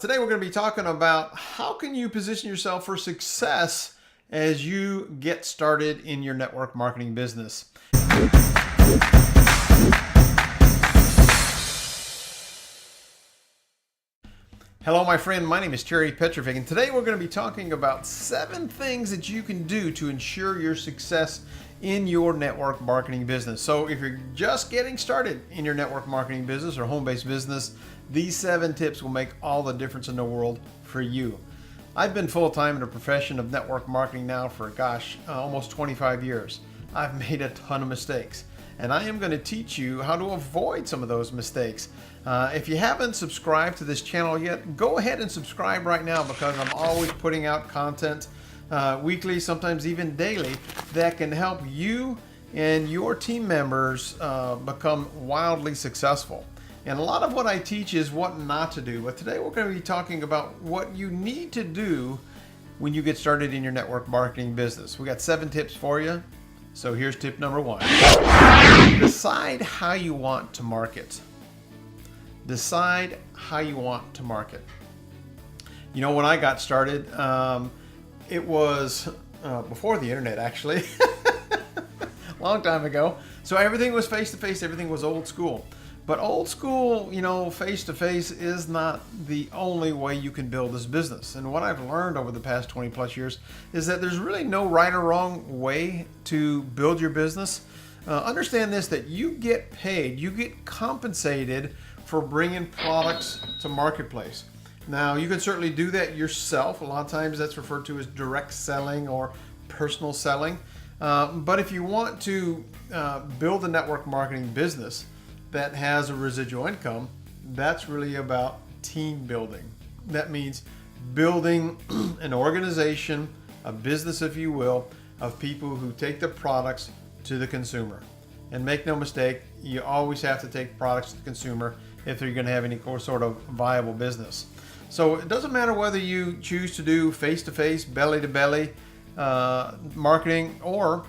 Today we're going to be talking about how can you position yourself for success as you get started in your network marketing business. Hello my friend, my name is Petrovick, and today we're going to be talking about 7 things that you can do to ensure your success in your network marketing business. So if you're just getting started in your network marketing business or home-based business, these 7 tips will make all the difference in the world for you. I've been full-time in the profession of network marketing now for, almost 25 years. I've made a ton of mistakes, and I am going to teach you how to avoid some of those mistakes. If you haven't subscribed to this channel yet, go ahead and subscribe right now, because I'm always putting out content weekly, sometimes even daily, that can help you and your team members become wildly successful. And a lot of what I teach is what not to do, but today we're going to be talking about what you need to do when you get started in your network marketing business. We got 7 tips for you. So here's tip number 1. Decide how you want to market. Decide how you want to market. You know, when I got started, it was before the internet, actually. Long time ago. So everything was face-to-face, everything was old school. But old school, face-to-face is not the only way you can build this business. And what I've learned over the past 20 plus years is that there's really no right or wrong way to build your business. Understand this, that you get paid, you get compensated for bringing products to marketplace. Now, you can certainly do that yourself. A lot of times that's referred to as direct selling or personal selling. But if you want to build a network marketing business that has a residual income, that's really about team building. That means building an organization, a business, if you will, of people who take the products to the consumer. And make no mistake, you always have to take products to the consumer if you're going to have any sort of viable business. So it doesn't matter whether you choose to do face-to-face, belly-to-belly marketing, or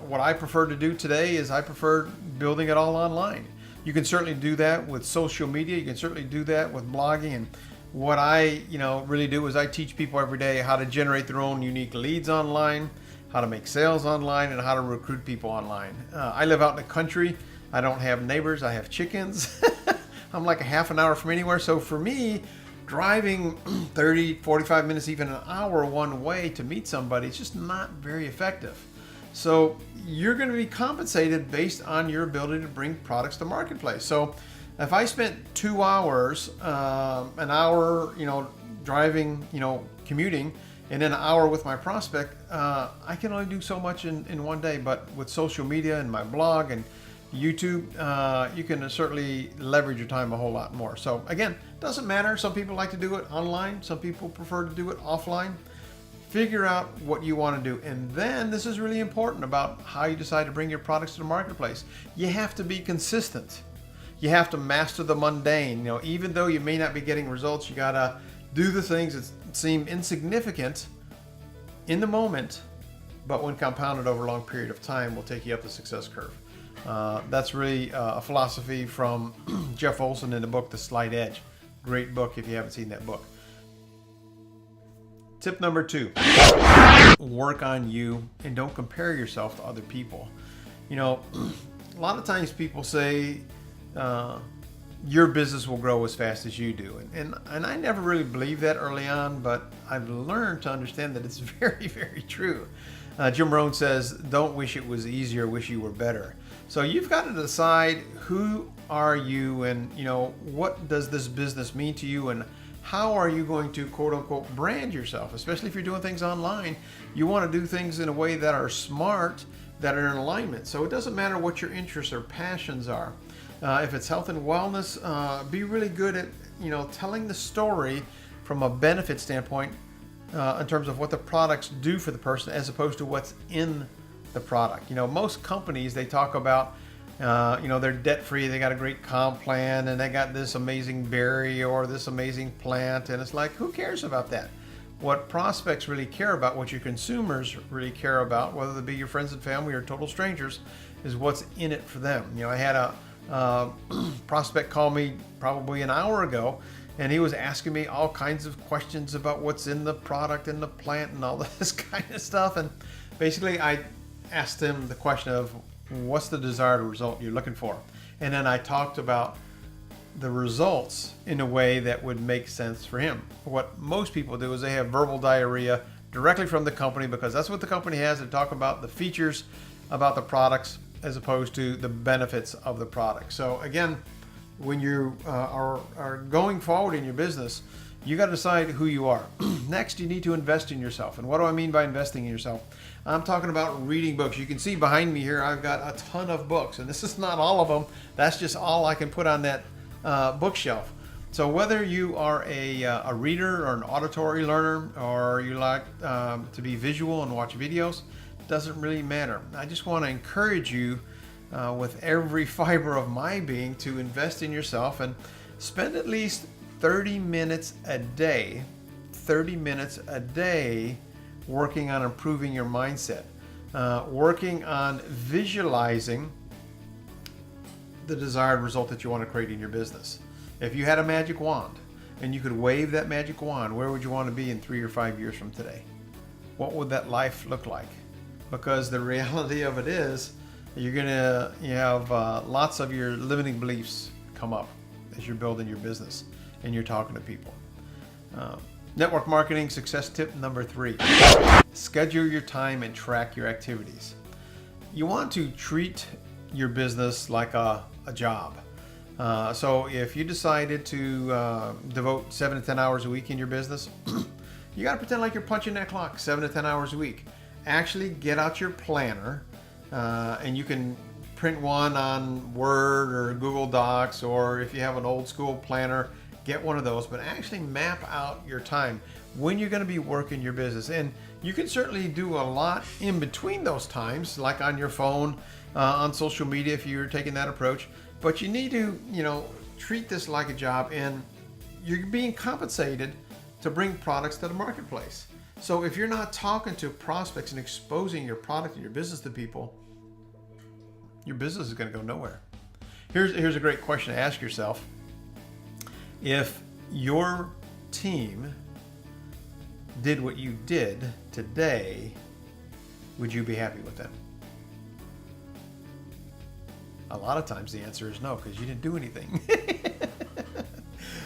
what I prefer to do today is I prefer building it all online. You can certainly do that with social media. You can certainly do that with blogging. And what I really do is I teach people every day how to generate their own unique leads online, how to make sales online, and how to recruit people online. I live out in the country. I don't have neighbors. I have chickens. I'm like a half an hour from anywhere. So for me, driving 30, 45 minutes, even an hour one way to meet somebody, it's just not very effective. So you're going to be compensated based on your ability to bring products to marketplace. So if I spent 2 hours, an hour, driving, commuting, and then an hour with my prospect, I can only do so much in one day. But with social media and my blog and YouTube, you can certainly leverage your time a whole lot more. So again, doesn't matter. Some people like to do it online. Some people prefer to do it offline. Figure out what you want to do. And then this is really important about how you decide to bring your products to the marketplace. You have to be consistent. You have to master the mundane. Even though you may not be getting results, you got to do the things that seem insignificant in the moment, but when compounded over a long period of time, will take you up the success curve. That's really a philosophy from Jeff Olson in the book, The Slight Edge. Great book if you haven't seen that book. Tip number 2, work on you and don't compare yourself to other people. A lot of times people say your business will grow as fast as you do. And I never really believed that early on, but I've learned to understand that it's very, very true. Jim Rohn says, don't wish it was easier, wish you were better. So you've got to decide who are you and, what does this business mean to you, and how are you going to quote unquote brand yourself? Especially if you're doing things online, you want to do things in a way that are smart, that are in alignment. So it doesn't matter what your interests or passions are. If it's health and wellness, be really good at, telling the story from a benefit standpoint in terms of what the products do for the person as opposed to what's in the product. Most companies, they talk about they're debt-free, they got a great comp plan, and they got this amazing berry or this amazing plant, and it's like, who cares about that? What prospects really care about, what your consumers really care about, whether they be your friends and family or total strangers, is what's in it for them. I had a prospect call me probably an hour ago, and he was asking me all kinds of questions about what's in the product and the plant and all this kind of stuff. And basically I asked him the question of, what's the desired result you're looking for? And then I talked about the results in a way that would make sense for him. What most people do is they have verbal diarrhea directly from the company, because that's what the company has. To talk about the features about the products as opposed to the benefits of the product. So again, when you are going forward in your business, you got to decide who you are. Next, you need to invest in yourself. And what do I mean by investing in yourself? I'm talking about reading books. You can see behind me here, I've got a ton of books, and this is not all of them. That's just all I can put on that bookshelf. So whether you are a reader or an auditory learner, or you like to be visual and watch videos, doesn't really matter. I just want to encourage you with every fiber of my being to invest in yourself and spend at least 30 minutes a day, 30 minutes a day working on improving your mindset, working on visualizing the desired result that you want to create in your business. If you had a magic wand and you could wave that magic wand, where would you want to be in 3 or 5 years from today? What would that life look like? Because the reality of it is, you have lots of your limiting beliefs come up as you're building your business and you're talking to people. Network marketing success tip number 3: schedule your time and track your activities. You want to treat your business like a job. So if you decided to devote 7 to 10 hours a week in your business, you got to pretend like you're punching that clock 7 to 10 hours a week. Actually get out your planner, and you can print one on Word or Google Docs, or if you have an old school planner, get one of those, but actually map out your time when you're going to be working your business. And you can certainly do a lot in between those times, like on your phone, on social media if you're taking that approach. But you need to, treat this like a job, and you're being compensated to bring products to the marketplace. So if you're not talking to prospects and exposing your product and your business to people, your business is going to go nowhere. Here's a great question to ask yourself. If your team did what you did today, would you be happy with them? A lot of times the answer is no, because you didn't do anything.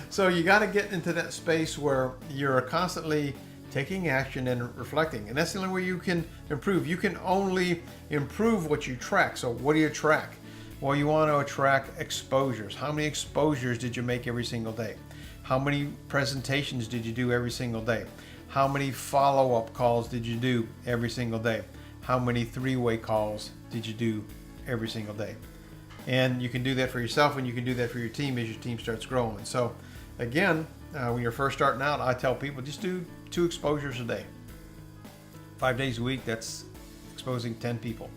So you got to get into that space where you're constantly taking action and reflecting. And that's the only way you can improve. You can only improve what you track. So what do you track? Well, you want to track exposures. How many exposures did you make every single day? How many presentations did you do every single day? How many follow-up calls did you do every single day? How many three-way calls did you do every single day? And you can do that for yourself, and you can do that for your team as your team starts growing. So again, when you're first starting out, I tell people just do 2 exposures a day. 5 days a week, that's exposing 10 people.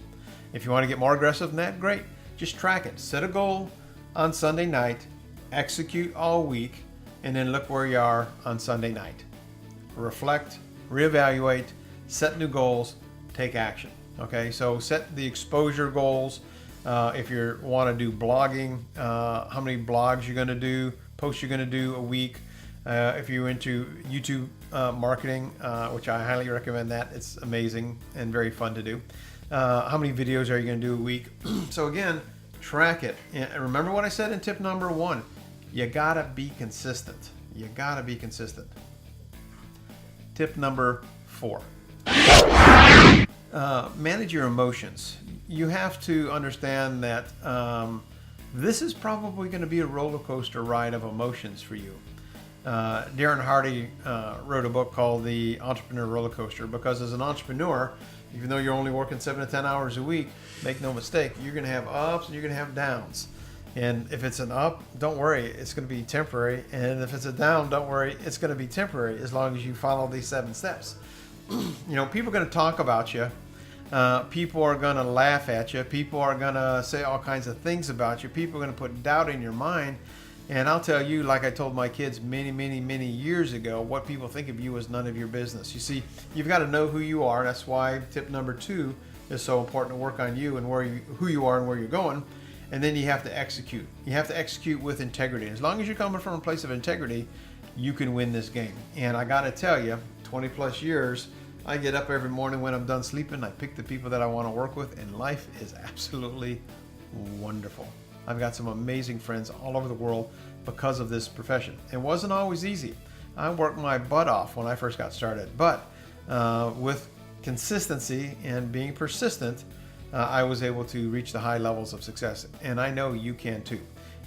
If you want to get more aggressive than that, great. Just track it. Set a goal on Sunday night, execute all week, and then look where you are on Sunday night. Reflect, reevaluate, set new goals, take action. Okay, so set the exposure goals. If you want to do blogging, how many blogs you're going to do, posts you're going to do a week. If you're into YouTube marketing, which I highly recommend that. It's amazing and very fun to do. How many videos are you going to do a week? So again, track it. And remember what I said in tip number 1. You got to be consistent. You got to be consistent. Tip number 4. Manage your emotions. You have to understand that this is probably going to be a roller coaster ride of emotions for you. Darren Hardy wrote a book called The Entrepreneur Roller Coaster, because as an entrepreneur, even though you're only working 7 to 10 hours a week, make no mistake, you're going to have ups and you're going to have downs. And if it's an up, don't worry, it's going to be temporary. And if it's a down, don't worry, it's going to be temporary, as long as you follow these 7 steps. People are going to talk about you. People are going to laugh at you. People are going to say all kinds of things about you. People are going to put doubt in your mind. And I'll tell you, like I told my kids many, many, many years ago, what people think of you is none of your business. You see, you've got to know who you are. That's why tip number 2 is so important, to work on you and who you are and where you're going. And then you have to execute. You have to execute with integrity. As long as you're coming from a place of integrity, you can win this game. And I got to tell you, 20 plus years, I get up every morning when I'm done sleeping. I pick the people that I want to work with, and life is absolutely wonderful. I've got some amazing friends all over the world because of this profession. It wasn't always easy. I worked my butt off when I first got started, but with consistency and being persistent, I was able to reach the high levels of success, and I know you can too.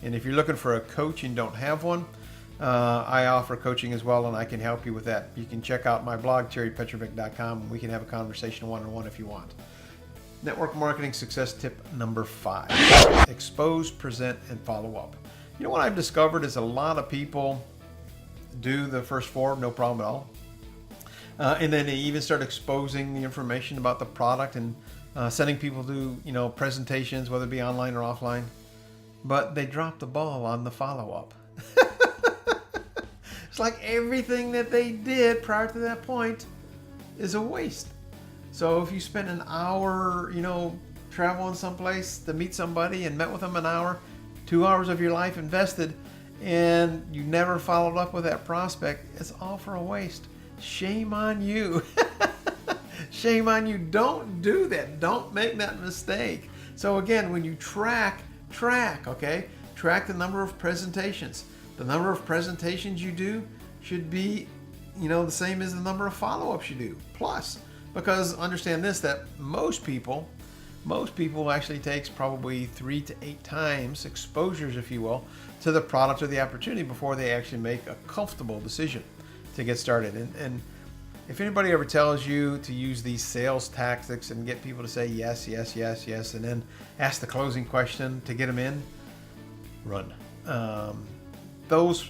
And if you're looking for a coach and don't have one, I offer coaching as well, and I can help you with that. You can check out my blog, terrypetrovick.com, and we can have a conversation one-on-one if you want. Network marketing success tip number 5, expose, present, and follow up. You know what I've discovered is a lot of people do the first 4, no problem at all. And then they even start exposing the information about the product and sending people to, presentations, whether it be online or offline. But they drop the ball on the follow-up. It's like everything that they did prior to that point is a waste. So if you spend an hour, traveling someplace to meet somebody and met with them an hour, 2 hours of your life invested, and you never followed up with that prospect, it's all for a waste. Shame on you. Shame on you. Don't do that. Don't make that mistake. So again, when you track, okay? Track the number of presentations. The number of presentations you do should be, the same as the number of follow-ups you do. Plus, because understand this, that most people actually takes probably 3 to 8 times exposures, if you will, to the product or the opportunity before they actually make a comfortable decision to get started. And if anybody ever tells you to use these sales tactics and get people to say yes, yes, yes, yes, and then ask the closing question to get them in, run. Those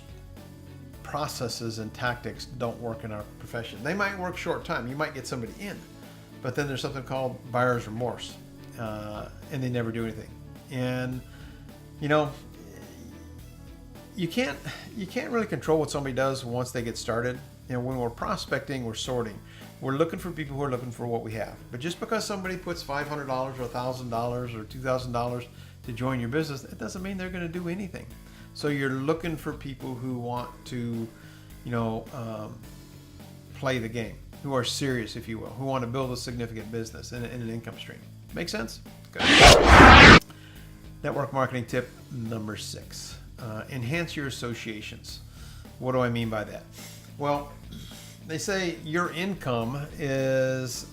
processes and tactics don't work in our profession. They might work short time. You might get somebody in, but then there's something called buyer's remorse, and they never do anything. And you can't really control what somebody does once they get started. When we're prospecting, we're sorting. We're looking for people who are looking for what we have. But just because somebody puts $500 or $1,000 or $2,000 to join your business, it doesn't mean they're going to do anything. So you're looking for people who want to, play the game, who are serious, if you will, who want to build a significant business and an income stream. Make sense? Good. Network marketing tip number 6. Enhance your associations. What do I mean by that? Well, they say your income is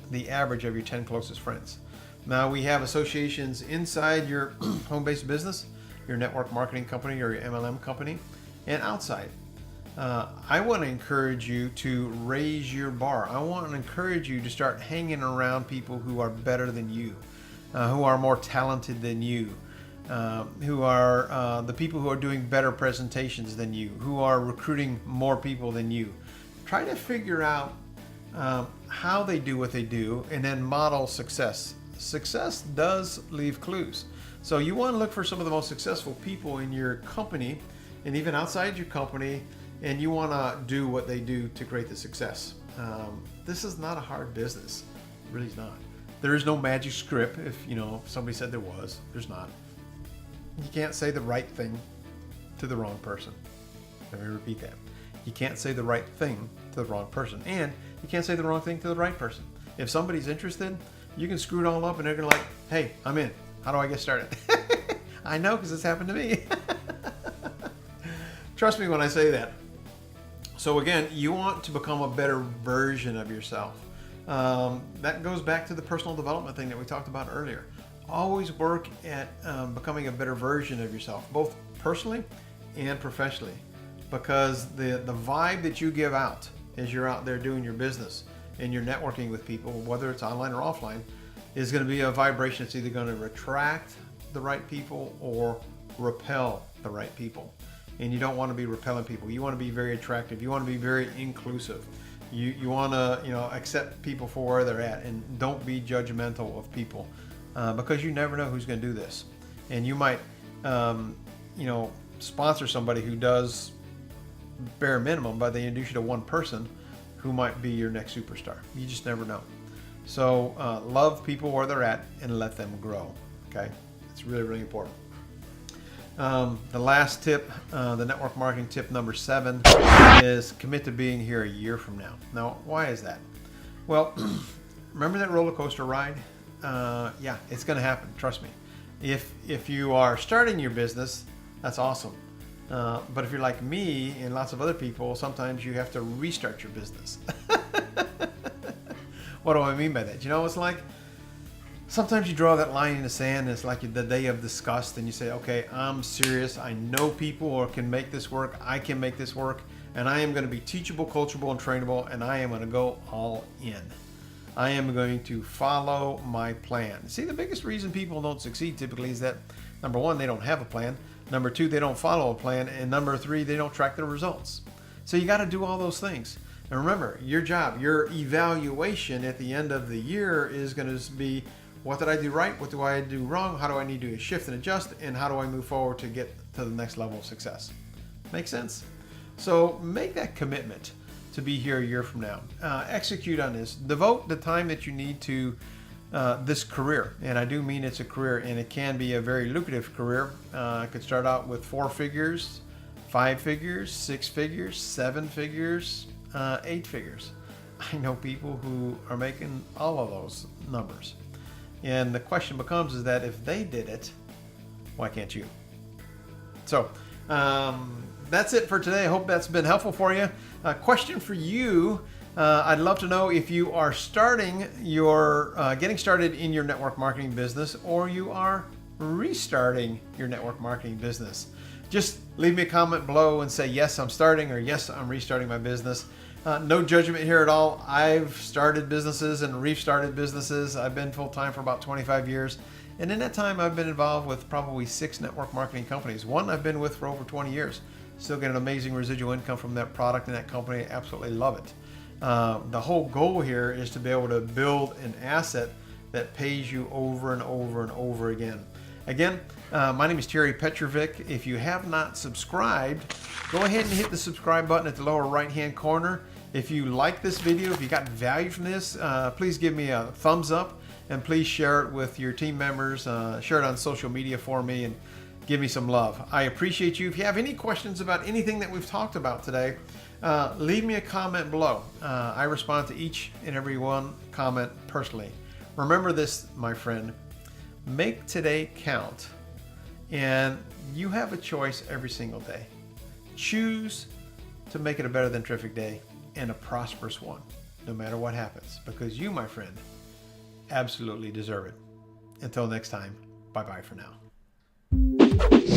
the average of your 10 closest friends. Now, we have associations inside your home-based business, your network marketing company or your MLM company, and outside. I want to encourage you to raise your bar. I want to encourage you to start hanging around people who are better than you, who are more talented than you, who are the people who are doing better presentations than you, who are recruiting more people than you. Try to figure out how they do what they do and then model success. Success does leave clues. So you want to look for some of the most successful people in your company and even outside your company, and you want to do what they do to create the success. This is not a hard business. It really is not. There is no magic script. If somebody said there was, there's not. You can't say the right thing to the wrong person. Let me repeat that. You can't say the right thing to the wrong person, and you can't say the wrong thing to the right person. If somebody's interested, you can screw it all up and they're gonna like, hey, I'm in. How do I get started? I know, because it's happened to me. Trust me when I say that. So again, you want to become a better version of yourself. That goes back to the personal development thing that we talked about earlier. Always work at becoming a better version of yourself, both personally and professionally, because the vibe that you give out as you're out there doing your business and you're networking with people, whether it's online or offline, is going to be a vibration that's either going to attract the right people or repel the right people. And you don't want to be repelling people. You want to be very attractive. You want to be very inclusive. You want to accept people for where they're at, and don't be judgmental of people, because you never know who's going to do this. And you might sponsor somebody who does bare minimum, but they introduce you to one person who might be your next superstar. You just never know. So love people where they're at and let them grow. Okay, it's really, really important. The last tip, the network marketing tip number 7, is commit to being here a year from now. Now, why is that? Well, remember that roller coaster ride? Yeah, it's going to happen. Trust me. If you are starting your business, that's awesome. But if you're like me and lots of other people, sometimes you have to restart your business. What do I mean by that? You know, it's like sometimes you draw that line in the sand and it's like the day of disgust and you say, okay, I'm serious. I know people or can make this work. I can make this work. And I am going to be teachable, coachable, and trainable. And I am going to go all in. I am going to follow my plan. See, the biggest reason people don't succeed typically is that, number 1, they don't have a plan. Number 2, they don't follow a plan. And number 3, they don't track their results. So you got to do all those things. And remember, your job, your evaluation at the end of the year is going to be, what did I do right? What do I do wrong? How do I need to shift and adjust? And how do I move forward to get to the next level of success? Make sense? So make that commitment to be here a year from now. Execute on this. Devote the time that you need to this career. And I do mean it's a career, and it can be a very lucrative career. It could start out with 4 figures, 5 figures, 6 figures, 7 figures, 8 figures. I know people who are making all of those numbers. And the question becomes is that if they did it, why can't you? So that's it for today. I hope that's been helpful for you. Question for you. I'd love to know if you are starting your, getting started in your network marketing business, or you are restarting your network marketing business. Just leave me a comment below and say, yes, I'm starting, or yes, I'm restarting my business. No judgment here at all. I've started businesses and restarted businesses. I've been full-time for about 25 years. And in that time, I've been involved with probably 6 network marketing companies. One I've been with for over 20 years. Still get an amazing residual income from that product and that company. I absolutely love it. The whole goal here is to be able to build an asset that pays you over and over and over again. Again, my name is Terry Petrovick. If you have not subscribed, go ahead and hit the subscribe button at the lower right-hand corner. If you like this video, if you got value from this, please give me a thumbs up, and please share it with your team members. Share it on social media for me and give me some love. I appreciate you. If you have any questions about anything that we've talked about today, leave me a comment below. I respond to each and every one comment personally. Remember this, my friend. Make today count, and you have a choice every single day. Choose to make it a better than terrific day and a prosperous one, no matter what happens, because you, my friend, absolutely deserve it. Until next time, bye-bye for now.